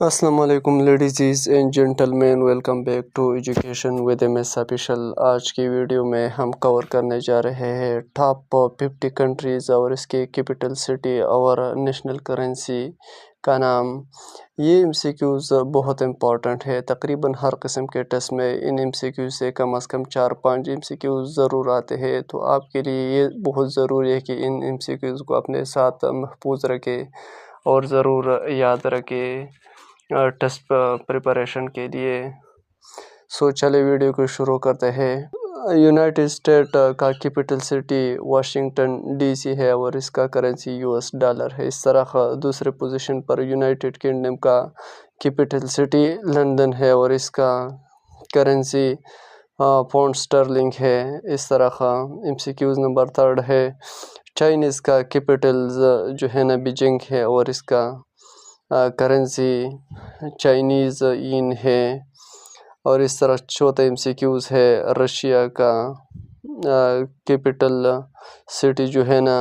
السلام علیکم ladies and gentleman, welcome back to education with M S official. آج کی ویڈیو میں ہم کور کرنے جا رہے ہیں ٹاپ 50 کنٹریز اور اس کے کیپٹل سٹی اور نیشنل کرنسی کا نام۔ یہ ایم سی کیوز بہت امپورٹنٹ ہے، تقریباً ہر قسم کے ٹیسٹ میں ان ایم سی کیوز سے کم از کم 4-5 ایم سی کیوز ضرور آتے ہیں، تو آپ کے لیے یہ بہت ضروری ہے کہ ان ایم سی کیوز کو اپنے ساتھ محفوظ رکھیں اور ضرور یاد رکھیں ٹیسٹ پریپریشن کے لیے۔ چلے ویڈیو کو شروع کرتے ہیں۔ یونائٹڈ اسٹیٹ کا capital city Washington D C ہے اور اس کا کرنسی US ڈالر ہے۔ اس طرح دوسرے پوزیشن پر یونائٹڈ کنگڈم کا کیپٹل سٹی لندن ہے اور اس کا کرنسی پاؤنڈ سٹرلنگ ہے۔ اس طرح ایم سی کیوز نمبر 3 ہے، چائنیز کا کیپٹل جو ہے نا بیجنگ ہے اور اس کا کرنسی چائنیز ین ہے۔ اور اس طرح چوتھا ایم سی کیوز ہے، رشیا کا کیپٹل سٹی جو ہے نا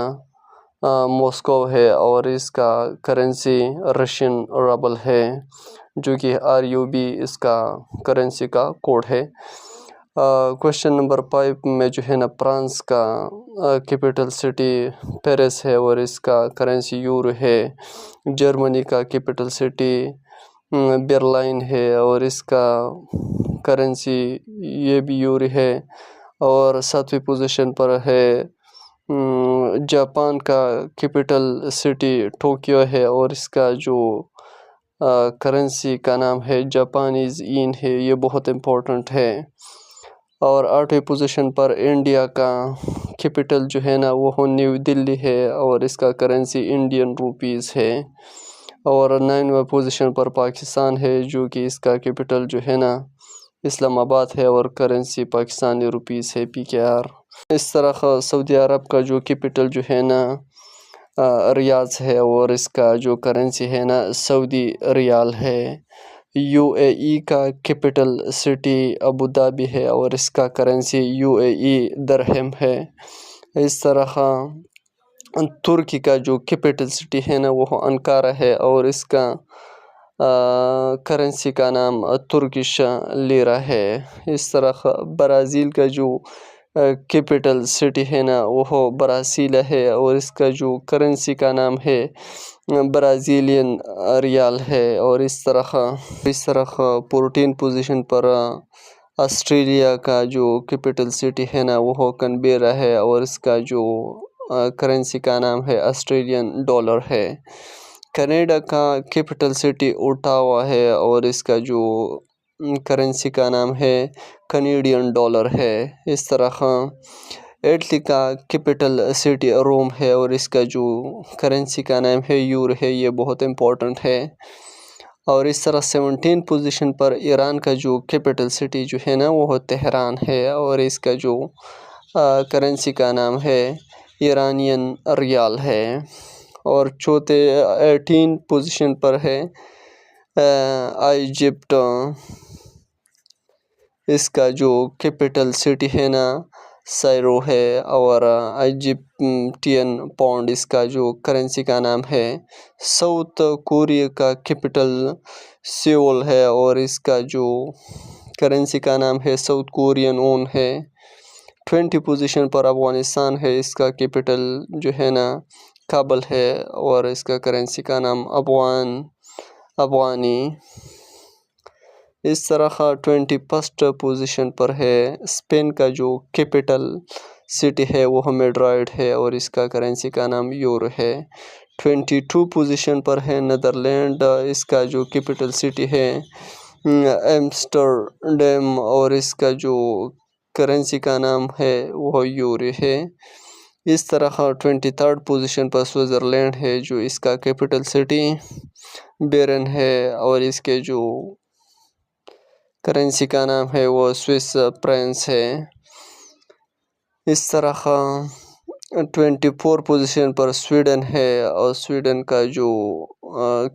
ماسکو ہے اور اس کا کرنسی رشین رابل ہے، جو کہ RUB اس کا کرنسی کا کوڈ ہے۔ کوشچن نمبر 5 میں جو ہے نا فرانس کا کیپٹل سٹی پیرس ہے اور اس کا کرنسی یورو ہے۔ جرمنی کا کیپٹل سٹی برلن ہے اور اس کا کرنسی یہ بھی یورو ہے۔ اور 7ویں پوزیشن پر ہے جاپان کا کیپٹل سٹی ٹوکیو ہے اور اس کا جو کرنسی کا نام ہے جاپانیز ین ہے، یہ بہت امپورٹنٹ ہے۔ اور 8ویں پوزیشن پر انڈیا کا کیپٹل جو ہے نا وہ نیو دلی ہے اور اس کا کرنسی انڈین روپیز ہے۔ اور 9ویں پوزیشن پر پاکستان ہے، جو کہ اس کا کیپٹل جو ہے نا اسلام آباد ہے اور کرنسی پاکستانی روپیز ہے PKR۔ اس طرح سعودی عرب کا جو کیپٹل جو ہے نا ریاض ہے اور اس کا جو کرنسی ہے نا سعودی ریال ہے۔ UAE کا کیپٹل سٹی ابوظہبی ہے اور اس کا کرنسی UAE درہم ہے۔ اس طرح ترکی کا جو کیپٹل سٹی ہے نا وہ انکارا ہے اور اس کا کرنسی کا نام ترکش لیرا ہے۔ اس طرح برازیل کا جو کیپٹل سٹی ہے نا وہ براسیلا ہے اور اس کا جو کرنسی کا نام ہے برازیلین ریال ہے۔ اور اس طرح 14 پوزیشن پر آسٹریلیا کا جو کیپٹل سٹی ہے نا وہ کینبرا ہے اور اس کا جو کرنسی کا نام ہے آسٹریلین ڈالر ہے۔ کینیڈا کا کیپٹل سٹی اوٹاوا ہے اور اس کا جو کرنسی کا نام ہے کینیڈین ڈالر ہے۔ اس طرح اٹلی کا کیپٹل سٹی روم ہے اور اس کا جو کرنسی کا نام ہے یورو ہے، یہ بہت امپورٹنٹ ہے۔ اور اس طرح 17 پوزیشن پر ایران کا جو کیپٹل سٹی جو ہے نا وہ تہران ہے اور اس کا جو کرنسی کا نام ہے ایرانین ریال ہے۔ اور 18 پوزیشن پر ہے ایجپٹ، اس کا جو کیپٹل سٹی ہے نا سائرو ہے اور ایجپٹین پاؤنڈ اس کا جو کرنسی کا نام ہے۔ ساؤتھ کوریا کا کیپٹل سیول ہے اور اس کا جو کرنسی کا نام ہے ساؤتھ کورین وون ہے۔ 20 پوزیشن پر افغانستان ہے، اس کا کیپٹل جو ہے نا کابل ہے اور اس کا کرنسی کا نام افغانی۔ اس طرح 21 پوزیشن پر ہے اسپین کا جو کیپٹل سٹی ہے وہ میڈرائڈ ہے اور اس کا کرنسی کا نام یورو ہے۔ 22 پوزیشن پر ہے نیدرلینڈ، اس کا جو کیپٹل سٹی ہے ایمسٹرڈیم اور اس کا جو کرنسی کا نام ہے وہ یورو ہے۔ اس طرح 23 پوزیشن پر سوئٹزرلینڈ ہے، جو اس کا کیپٹل سٹی بیرن ہے اور اس کے جو کرنسی کا نام ہے وہ سوئس فرینکس ہے۔ اس طرح 24 پوزیشن پر سویڈن ہے اور سویڈن کا جو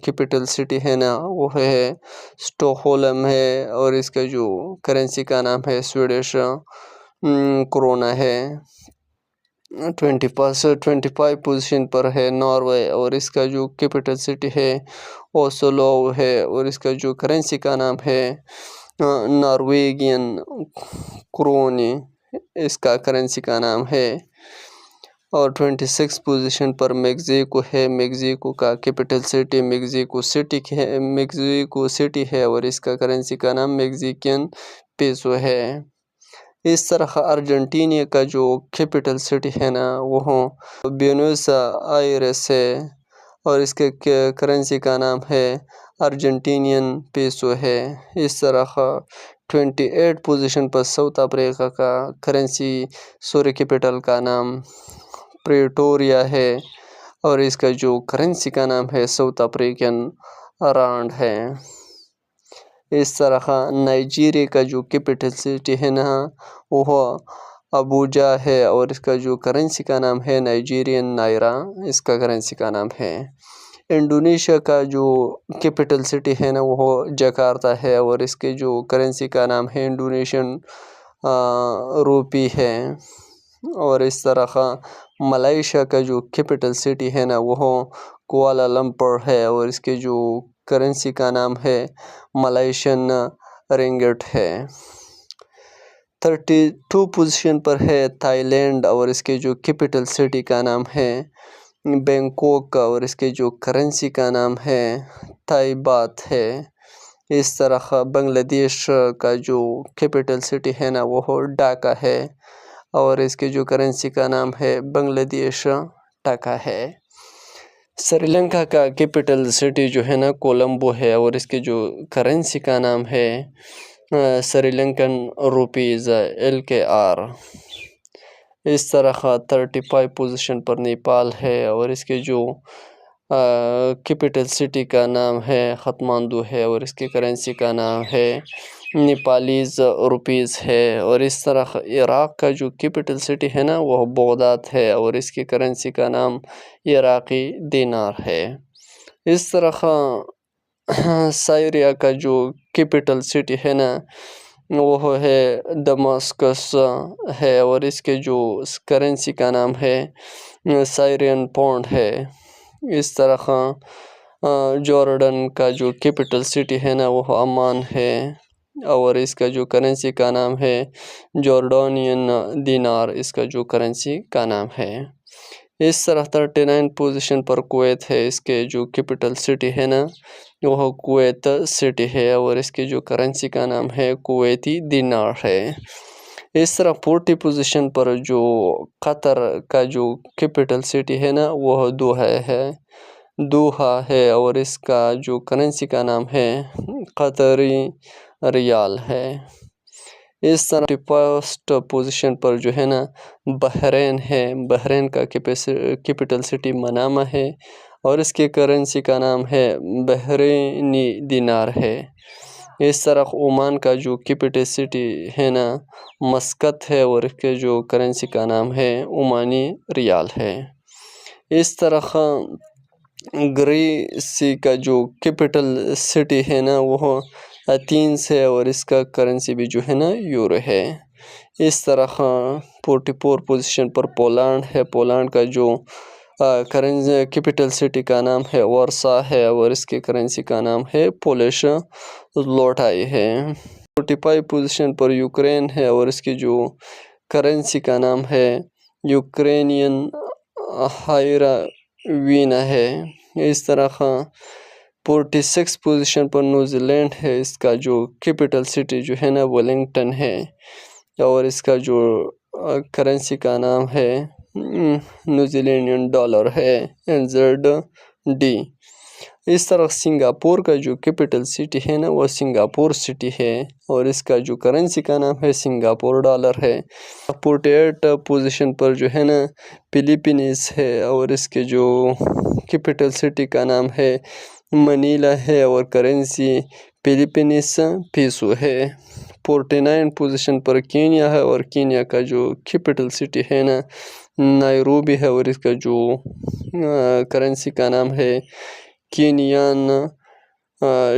کیپٹل سٹی ہے نا وہ ہے اسٹاکہولم ہے اور اس کا جو کرنسی کا نام ہے سویڈش کرونا ہے۔ 25 پوزیشن پر ہے ناروے، اور اس کا جو کیپٹل سٹی ہے اوسلو ہے، اور اس کا جو کرنسی کا نام ہے نارویگین کرونی، اس کا کرنسی کا نام ہے۔ اور 26 پوزیشن پر میگزیکو ہے، میگزیکو کا کیپٹل سٹی میگزیکو سٹی ہے، اور اس کا کرنسی کا نام میگزیکن پیسو ہے۔ اس طرح ارجنٹینا کا جو کیپٹل سٹی ہے نا وہ بیونس آئرس ہے، اور اس کے کرنسی کا نام ہے ارجنٹینین پیسو ہے۔ اس طرح 28 پوزیشن پر ساؤتھ افریقہ کا کرنسی سوری کیپٹل کا نام پریٹوریا ہے، اور اس کا جو کرنسی کا نام ہے ساؤتھ افریقن رانڈ ہے۔ اس طرح نائجیریا کا جو کیپٹل سٹی ہے نا وہ ابوجا ہے، اور اس کا جو کرنسی کا نام ہے نائجیرین نائرا، اس کا کرنسی کا نام ہے۔ انڈونیشیا کا جو کیپٹل سٹی ہے نا وہ جکارتا ہے، اور اس کے جو کرنسی کا نام ہے انڈونیشین روپی ہے۔ اور اس طرح ملائیشیا کا جو کیپٹل سٹی ہے نا وہ کوالالمپور ہے، اور اس کے جو کرنسی کا نام ہے ملائیشین رنگٹ ہے۔ 32 پوزیشن پر ہے تھائی لینڈ، اور اس کے جو کیپٹل سٹی کا نام ہے بینکاک، اور اس کے جو کرنسی کا نام ہے تھائی بات ہے۔ اس طرح بنگلہ دیش کا جو کیپٹل سٹی ہے نا وہ ڈھاکہ ہے، اور اس کے جو کرنسی کا نام ہے بنگلہ دیش ٹکا ہے۔ سری لنکا کا کیپٹل سٹی جو ہے نا کولمبو ہے، اور اس کے جو کرنسی کا نام ہے سری لنکن روپیز LKR۔ اس طرح 35 پوزیشن پر نیپال ہے، اور اس کے جو کیپٹل سٹی کا نام ہے ختماندو ہے، اور اس کے کرنسی کا نام ہے نیپالیز روپیز ہے۔ اور اس طرح عراق کا جو کیپٹل سٹی ہے نا وہ بغداد ہے، اور اس کی کرنسی کا نام عراقی دینار ہے۔ اس طرح سائریا کا جو کیپٹل سٹی ہے نا وہ ہے دماسکس ہے، اور اس کے جو کرنسی کا نام ہے سائرین پاؤنڈ ہے۔ اس طرح جارڈن کا جو کیپٹل سٹی ہے نا وہ عمان ہے، اور اس کا جو کرنسی کا نام ہے جارڈانین دینار، اس کا جو کرنسی کا نام ہے۔ اس طرح 39 پوزیشن پر کویت ہے، اس کے جو کیپٹل سٹی ہے نا وہ کویت سٹی ہے، اور اس کے جو کرنسی کا نام ہے کویتی دینار ہے۔ اس طرح 40 پوزیشن پر جو قطر کا جو کیپٹل سٹی ہے نا وہ دوحہ ہے، اور اس کا جو کرنسی کا نام ہے قطری ریال ہے۔ اس طرح 51 پوزیشن پر جو ہے نا بحرین ہے، بحرین کا کیپٹل سٹی منامہ ہے، اور اس کے کرنسی کا نام ہے بحرینی دینار ہے۔ اس طرح عمان کا جو کیپٹل سٹی ہے نا مسقط ہے، اور اس کے جو کرنسی کا نام ہے عمانی ریال ہے۔ اس طرح گریسی کا جو کیپٹل سٹی ہے نا وہ ایتھنز ہے، اور اس کا کرنسی بھی جو ہے نا یورو ہے۔ اس طرح 44 پوزیشن پر پولینڈ ہے، پولینڈ کا جو کیپٹل سٹی کا نام ہے وارسا ہے، اور اس کے کرنسی کا نام ہے پولش زلوٹائی ہے۔ 45 پوزیشن پر یوکرین ہے، اور اس کی جو کرنسی کا نام ہے یوکرینین ہائروینا ہے۔ اس طرح 46 پوزیشن پر نیوزی لینڈ ہے، اس کا جو کیپٹل سٹی جو ہے نا ویلنگٹن ہے، اور اس کا جو کرنسی کا نام ہے نیوزی لینڈین ڈالر ہے NZD۔ اس طرح سنگاپور کا جو کیپٹل سٹی ہے نا وہ سنگاپور سٹی ہے، اور اس کا جو کرنسی کا نام ہے سنگاپور ڈالر ہے۔ 48 پوزیشن پر جو ہے نا فلیپینز ہے، اور اس کے جو کیپٹل سٹی کا نام ہے منیلا ہے، اور کرنسی فلیپینز پیسو ہے۔ 49 پوزیشن پر کینیا ہے، اور کینیا کا جو کیپٹل سٹی ہے نا نائروبی ہے، اور اس کا جو کرنسی کا نام ہے کینیان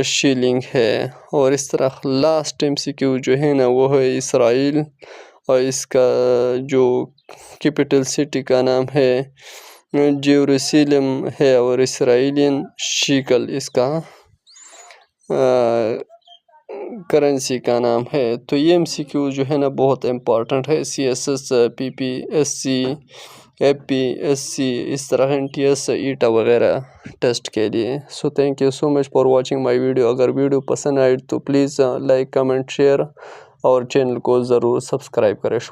شیلنگ ہے۔ اور اس طرح لاسٹ MCQ جو ہے نا وہ ہے اسرائیل اور اس کا جو کیپٹل سٹی کا نام ہے جیروسلم ہے، اور اسرائیلین شیکل اس کا کرنسی کا نام ہے۔ تو یہ MCQ جو ہے نا بہت امپورٹنٹ ہے، CSS PPSC FPSC اس طرح NTS ایٹا وغیرہ ٹیسٹ کے لیے۔ So thank you so much for watching my video. اگر ویڈیو پسند آئے تو پلیز لائک کمنٹ شیئر اور چینل کو ضرور سبسکرائب کریں۔ شکریہ۔